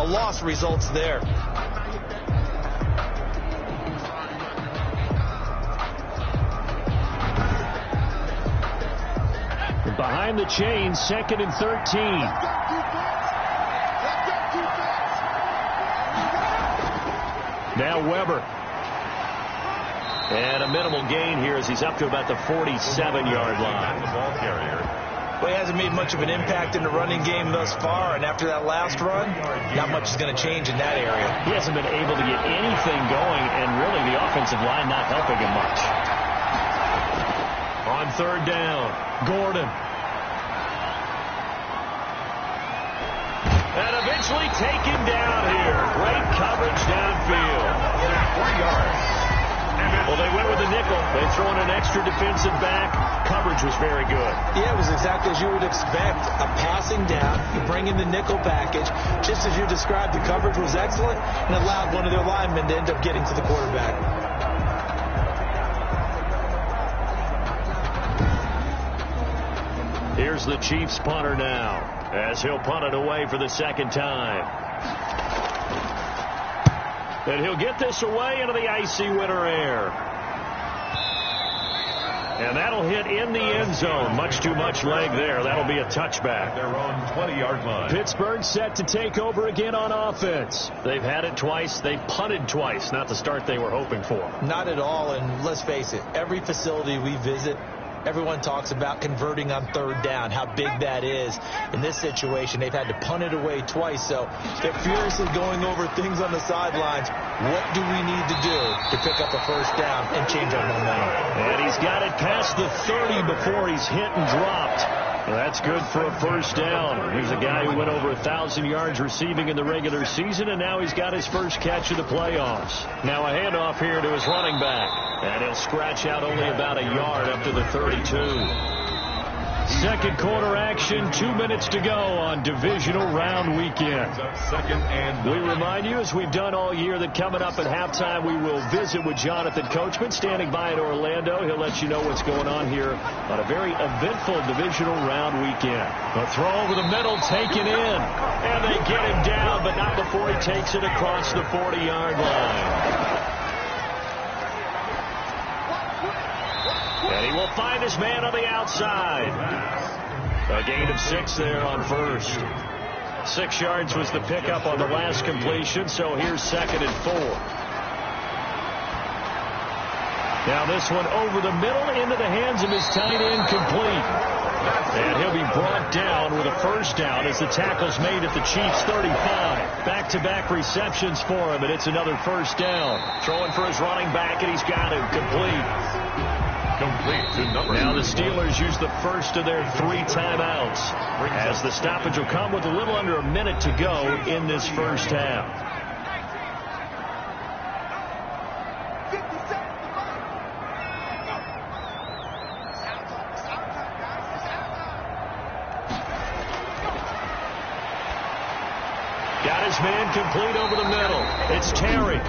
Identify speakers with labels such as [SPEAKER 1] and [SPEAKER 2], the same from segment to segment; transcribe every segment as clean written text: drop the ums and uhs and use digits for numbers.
[SPEAKER 1] loss results there.
[SPEAKER 2] Behind the chains, 2nd and 13. Now Weber. And a minimal gain here as he's up to about the 47-yard line.
[SPEAKER 3] The ball carrier.
[SPEAKER 1] Well, he hasn't made much of an impact in the running game thus far, and after that last run, not much is going to change in that area.
[SPEAKER 2] He hasn't been able to get anything going, and really the offensive line not helping him much. On 3rd down, Gordon. And eventually taken down here. Great coverage downfield.
[SPEAKER 3] 4 yards.
[SPEAKER 2] Well, they went with the nickel. They throw in an extra defensive back. Coverage was very good.
[SPEAKER 1] Yeah, it was exactly as you would expect. A passing down. You bring in the nickel package. Just as you described, the coverage was excellent and allowed one of their linemen to end up getting to the quarterback.
[SPEAKER 2] Here's the Chiefs punter now, as he'll punt it away for the 2nd time. And he'll get this away into the icy winter air. And that'll hit in the end zone. Much too much leg there. That'll be a touchback.
[SPEAKER 3] Their own 20-yard line.
[SPEAKER 2] Pittsburgh set to take over again on offense. They've had it twice. They punted twice. Not the start they were hoping for.
[SPEAKER 1] Not at all, and let's face it, every facility we visit, everyone talks about converting on 3rd down, how big that is. In this situation, they've had to punt it away twice, so they're furiously going over things on the sidelines. What do we need to do to pick up a 1st down and change our momentum?
[SPEAKER 2] And he's got it past the 30 before he's hit and dropped. Well, that's good for a 1st down. He's a guy who went over 1,000 yards receiving in the regular season, and now he's got his first catch of the playoffs. Now a handoff here to his running back. And he'll scratch out only about a yard up to the 32. Second quarter action, 2 minutes to go on divisional round weekend. We remind you, as we've done all year, that coming up at halftime, we will visit with Jonathan Coachman, standing by in Orlando. He'll let you know what's going on here on a very eventful divisional round weekend. A throw over the middle, taken in, and they get him down, but not before he takes it across the 40-yard line. And he will find his man on the outside. A gain of 6 there on 1st. 6 yards was the pickup on the last completion, so here's 2nd and 4. Now this one over the middle into the hands of his tight end, complete. And he'll be brought down with a 1st down as the tackle's made at the Chiefs' 35. Back-to-back receptions for him, and it's another 1st down. Throwing for his running back, and he's got him complete. Now the Steelers use the first of their 3 timeouts, as the stoppage will come with a little under a minute to go in this 1st half. Got his man complete over the middle. It's Terry.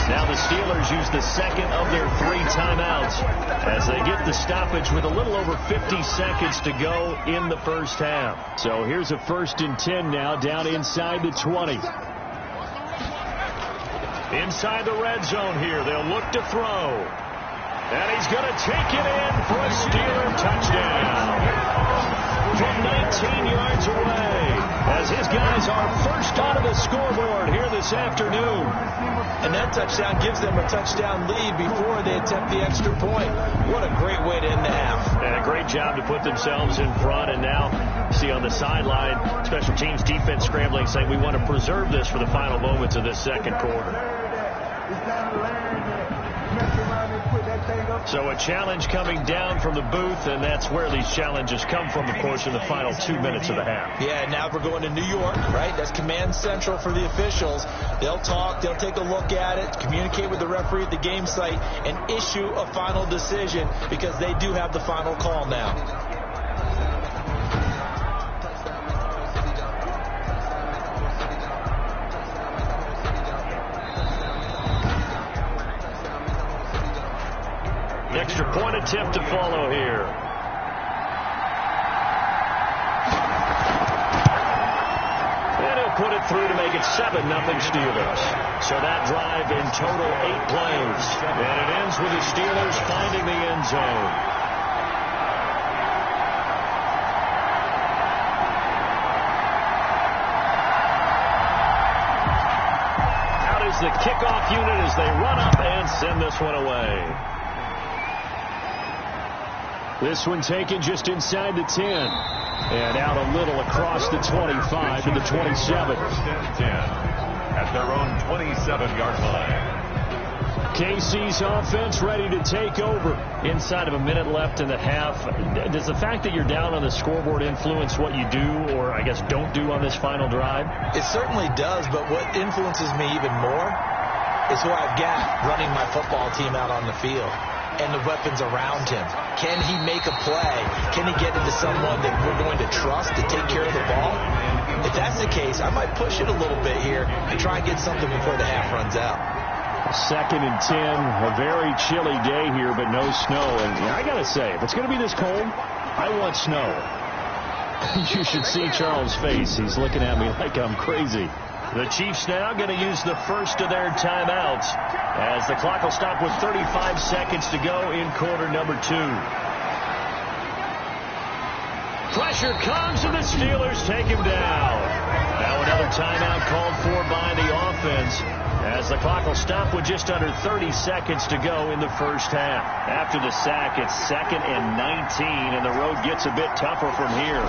[SPEAKER 2] Now the Steelers use the 2nd of their 3 timeouts as they get the stoppage with a little over 50 seconds to go in the 1st half. So here's a 1st and 10 now, down inside the 20. Inside the red zone here, they'll look to throw. And he's going to take it in for a Steeler touchdown. From 19 yards away, as his guys are first onto the scoreboard here this afternoon.
[SPEAKER 1] And that touchdown gives them a touchdown lead before they attempt the extra point. What a great way to end the half.
[SPEAKER 2] And a great job to put themselves in front. And now, see on the sideline, special teams defense scrambling, saying we want to preserve this for the final moments of this 2nd quarter. So a challenge coming down from the booth, and that's where these challenges come from, of course, in the final 2 minutes of the half.
[SPEAKER 1] Yeah, now we're going to New York, right? That's command central for the officials. They'll talk, they'll take a look at it, communicate with the referee at the game site, and issue a final decision because they do have the final call now.
[SPEAKER 2] Extra point attempt to follow here. And he'll put it it through to make it 7-0 Steelers. So that drive in total 8 plays. And it ends with the Steelers finding the end zone. The kickoff unit as they run up and send this one away. This one taken just inside the 10. And out a little across the 25 to the 27.
[SPEAKER 3] First and 10 at their own 27-yard line.
[SPEAKER 2] KC's offense ready to take over. Inside of a minute left in the half. Does the fact that you're down on the scoreboard influence what you do, or I guess don't do on this final drive?
[SPEAKER 1] It certainly does, but what influences me even more is who I've got running my football team out on the field and the weapons around him. Can he make a play? Can he get into someone that we're going to trust to take care of the ball? If that's the case, I might push it a little bit here and try and get something before the half runs out.
[SPEAKER 2] 2nd and 10, a very chilly day here, but no snow. And I got to say, if it's going to be this cold, I want snow. You should see Charles' face. He's looking at me like I'm crazy. The Chiefs now going to use the first of their timeouts as the clock will stop with 35 seconds to go in quarter number 2. Pressure comes and the Steelers take him down. Now another timeout called for by the offense as the clock will stop with just under 30 seconds to go in the first half. After the sack, it's 2nd and 19, and the road gets a bit tougher from here.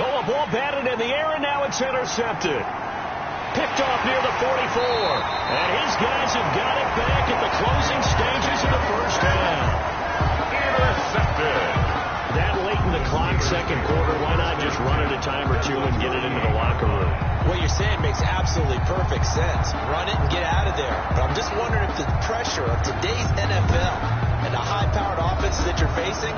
[SPEAKER 2] Oh, a ball batted in the air, and now it's intercepted. Picked off near the 44. And his guys have got it back at the closing stages of the first half.
[SPEAKER 3] Intercepted.
[SPEAKER 2] That late in the clock, second quarter, why not just run it a time or two and get it into the locker room?
[SPEAKER 1] What you're saying makes absolutely perfect sense. Run it and get out of there. But I'm just wondering if the pressure of today's NFL and the high-powered offenses that you're facing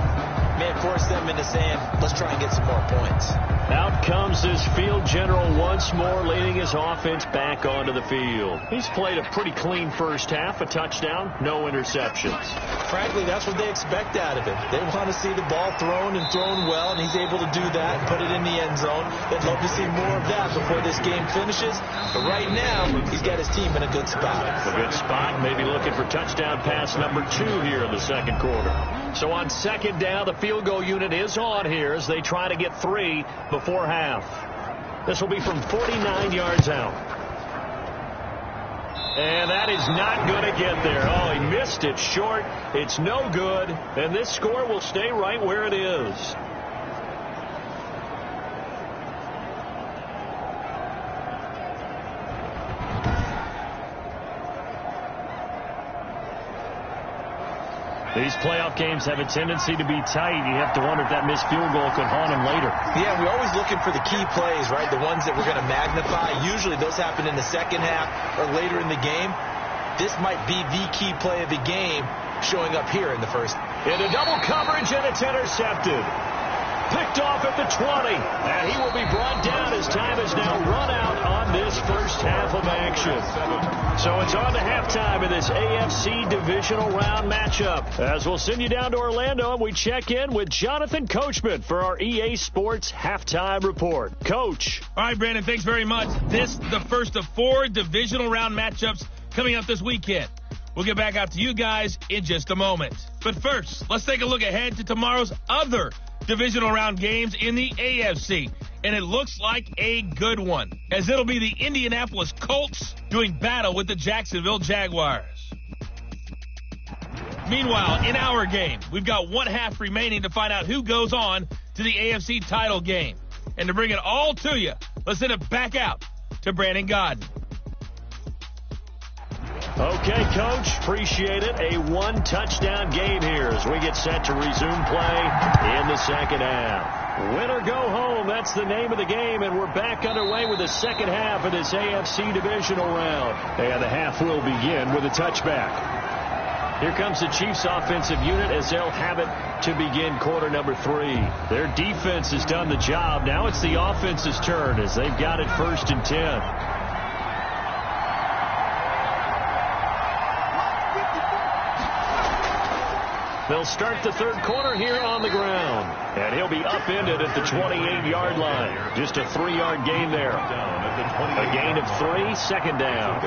[SPEAKER 1] may force them into saying, let's try and get some more points.
[SPEAKER 2] Out comes his field general once more, leading his offense back onto the field. He's played a pretty clean first half, a touchdown, no interceptions.
[SPEAKER 1] Frankly, that's what they expect out of him. They want to see the ball thrown and thrown well, and he's able to do that and put it in the end zone. They'd love to see more of that before this game finishes. But right now, he's got his team in a good spot.
[SPEAKER 2] A good spot, maybe looking for touchdown pass number 2 here in the second quarter. So on second down, the field goal unit is on here as they try to get 3 before half. This will be from 49 yards out. And that is not going to get there. Oh, he missed it short. It's no good. And this score will stay right where it is. These playoff games have a tendency to be tight. You have to wonder if that missed field goal could haunt him later.
[SPEAKER 1] Yeah, we're always looking for the key plays, right? The ones that we're going to magnify. Usually those happen in the second half or later in the game. This might be the key play of the game showing up here in the first.
[SPEAKER 2] Into double coverage, and it's intercepted. Picked off at the 20. And he will be brought down as time is now run out on this first half of action. So it's on to halftime in this AFC divisional round matchup. As we'll send you down to Orlando, and we check in with Jonathan Coachman for our EA Sports halftime report. Coach.
[SPEAKER 4] All right, Brandon, thanks very much. This is the first of 4 divisional round matchups coming up this weekend. We'll get back out to you guys in just a moment. But first, let's take a look ahead to tomorrow's other divisional round games in the AFC. And it looks like a good one, as it'll be the Indianapolis Colts doing battle with the Jacksonville Jaguars. Meanwhile, in our game, we've got 1 half remaining to find out who goes on to the AFC title game. And to bring it all to you, let's send it back out to Brandon Godden.
[SPEAKER 2] Okay, Coach, appreciate it. A 1-touchdown game here as we get set to resume play in the second half. Win or go home, that's the name of the game, and we're back underway with the second half of this AFC divisional round. And the half will begin with a touchback. Here comes the Chiefs' offensive unit as they'll have it to begin quarter number 3. Their defense has done the job. Now it's the offense's turn as they've got it 1st and 10. They'll start the third quarter here on the ground. And he'll be upended at the 28-yard line. Just a 3-yard gain there. A gain of 3, second down.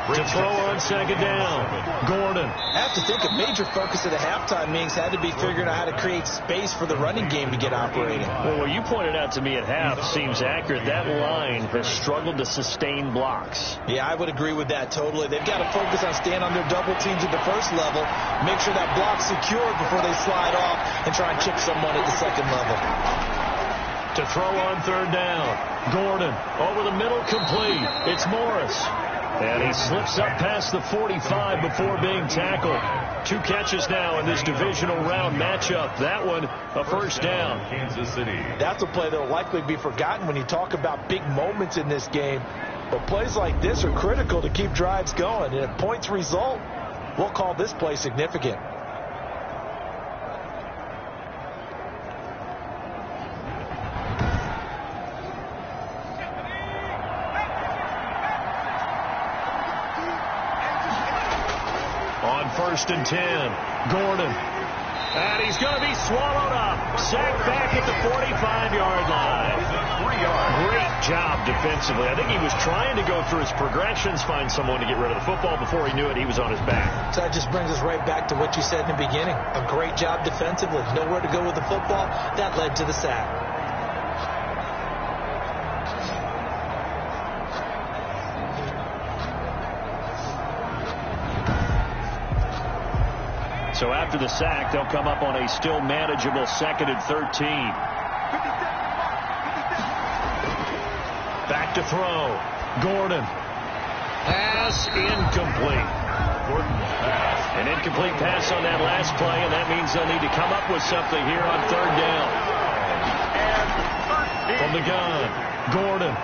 [SPEAKER 2] To throw on second down, Gordon.
[SPEAKER 1] I have to think a major focus of the halftime meetings had to be figuring out how to create space for the running game to get operating.
[SPEAKER 2] Well, what you pointed out to me at half seems accurate. That line has struggled to sustain blocks.
[SPEAKER 1] Yeah, I would agree with that totally. They've got to focus on staying on their double teams at the first level, make sure that block's secured before they slide off and try and chip someone at the second level.
[SPEAKER 2] To throw on third down, Gordon over the middle, complete. It's Morris. And he slips up past the 45 before being tackled. 2 catches now in this divisional round matchup. That one, a first down.
[SPEAKER 3] Kansas City.
[SPEAKER 1] That's a play that will likely be forgotten when you talk about big moments in this game. But plays like this are critical to keep drives going. And if points result, we'll call this play significant.
[SPEAKER 2] First and 10, Gordon. And he's going to be swallowed up. Sacked back at the 45-yard line.
[SPEAKER 3] 3 yards.
[SPEAKER 2] Great job defensively. I think he was trying to go through his progressions, find someone to get rid of the football. Before he knew it, he was on his back.
[SPEAKER 1] So that just brings us right back to what you said in the beginning. A great job defensively. Nowhere to go with the football. That led to the sack.
[SPEAKER 2] So after the sack, they'll come up on a still manageable 2nd and 13. Back to throw. Gordon. Pass incomplete.
[SPEAKER 3] Gordon's pass.
[SPEAKER 2] An incomplete pass on that last play, and that means they'll need to come up with something here on third down. From the gun, Gordon.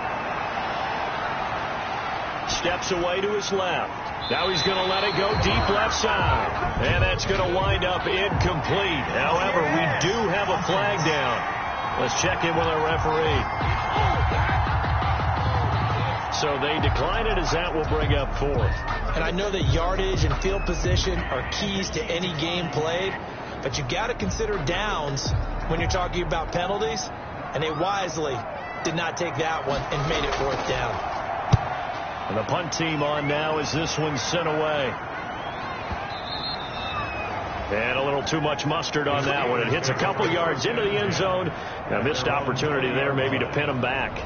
[SPEAKER 2] Steps away to his left. Now he's going to let it go deep left side. And that's going to wind up incomplete. However, we do have a flag down. Let's check in with our referee. So they decline it as that will bring up 4th.
[SPEAKER 1] And I know that yardage and field position are keys to any game played, but you got to consider downs when you're talking about penalties. And they wisely did not take that one and made it 4th down.
[SPEAKER 2] And the punt team on now as this one's sent away. And a little too much mustard on that one. It hits a couple yards into the end zone. A missed opportunity there maybe to pin them back.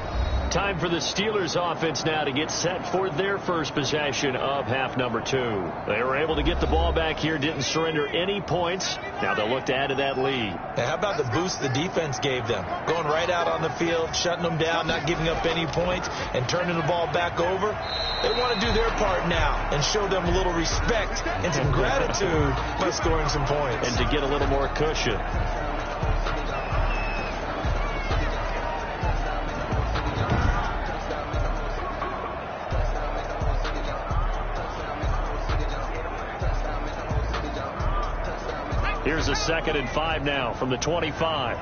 [SPEAKER 2] Time for the Steelers offense now to get set for their first possession of half number 2. They were able to get the ball back here, didn't surrender any points. Now they'll look to add to that lead.
[SPEAKER 1] Now, how about the boost the defense gave them? Going right out on the field, shutting them down, not giving up any points, and turning the ball back over. They want to do their part now and show them a little respect and some gratitude by scoring some points.
[SPEAKER 2] And to get a little more cushion. Here's a 2nd and 5 now from the 25.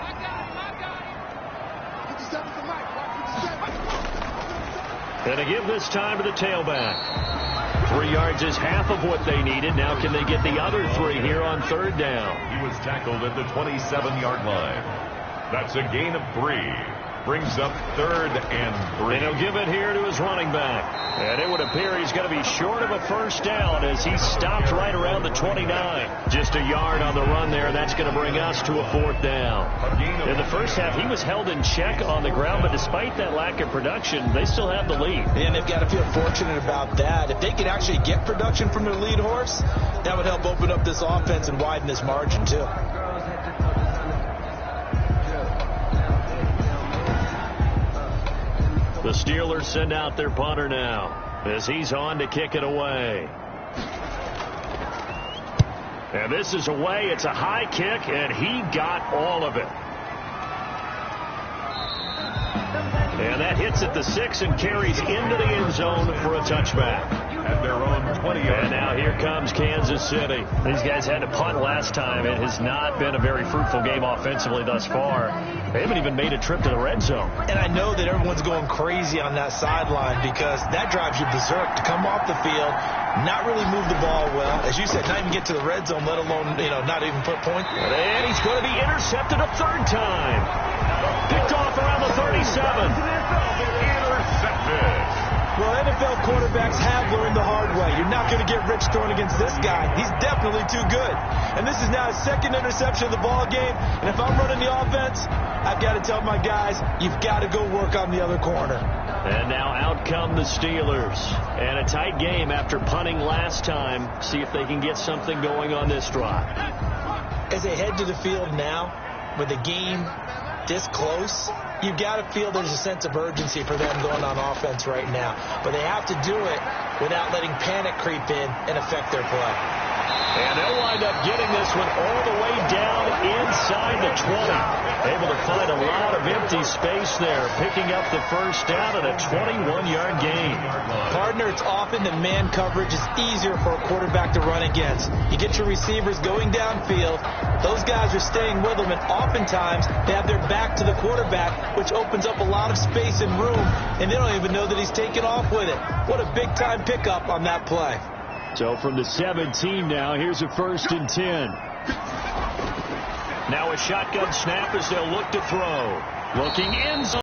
[SPEAKER 2] And to give this time to the tailback. 3 yards is half of what they needed. Now can they get the other 3 here on third down?
[SPEAKER 3] He was tackled at the 27-yard line. That's a gain of 3. Brings up 3rd and 3.
[SPEAKER 2] And he'll give it here to his running back. And it would appear he's going to be short of a first down as he stopped right around the 29. Just a yard on the run there. That's going to bring us to a 4th down. In the first half, he was held in check on the ground, but despite that lack of production, they still have the lead.
[SPEAKER 1] And they've got to feel fortunate about that. If they could actually get production from their lead horse, that would help open up this offense and widen this margin, too.
[SPEAKER 2] The Steelers send out their punter now as he's on to kick it away. And this is away. It's a high kick, and he got all of it. And that hits at the 6 and carries into the end zone for a touchback.
[SPEAKER 3] At their own 20-yard.
[SPEAKER 2] And now here comes Kansas City. These guys had to punt last time. It has not been a very fruitful game offensively thus far. They haven't even made a trip to the red zone.
[SPEAKER 1] And I know that everyone's going crazy on that sideline because that drives you berserk to come off the field, not really move the ball well. As you said, not even get to the red zone, let alone, not even put points.
[SPEAKER 2] And he's going to be intercepted a third time. Picked off around the 37.
[SPEAKER 3] Intercepted.
[SPEAKER 1] Well, NFL quarterbacks have learned the hard way. You're not going to get rich throwing against this guy. He's definitely too good. And this is now his second interception of the ball game. And if I'm running the offense, I've got to tell my guys, you've got to go work on the other corner.
[SPEAKER 2] And now out come the Steelers. And a tight game after punting last time. See if they can get something going on this drive.
[SPEAKER 1] As they head to the field now, with the game this close, you've got to feel there's a sense of urgency for them going on offense right now. But they have to do it without letting panic creep in and affect their play.
[SPEAKER 2] And they'll wind up getting this one all the way down inside the 20. Able to find a lot of empty space there, picking up the first down and a 21-yard gain.
[SPEAKER 1] Partner, it's often that man coverage is easier for a quarterback to run against. You get your receivers going downfield. Those guys are staying with them, and oftentimes they have their back to the quarterback, which opens up a lot of space and room, and they don't even know that he's taken off with it. What a big-time pickup on that play.
[SPEAKER 2] So from the 17 now, here's a 1st and 10. Now a shotgun snap as they'll look to throw. Looking in zone.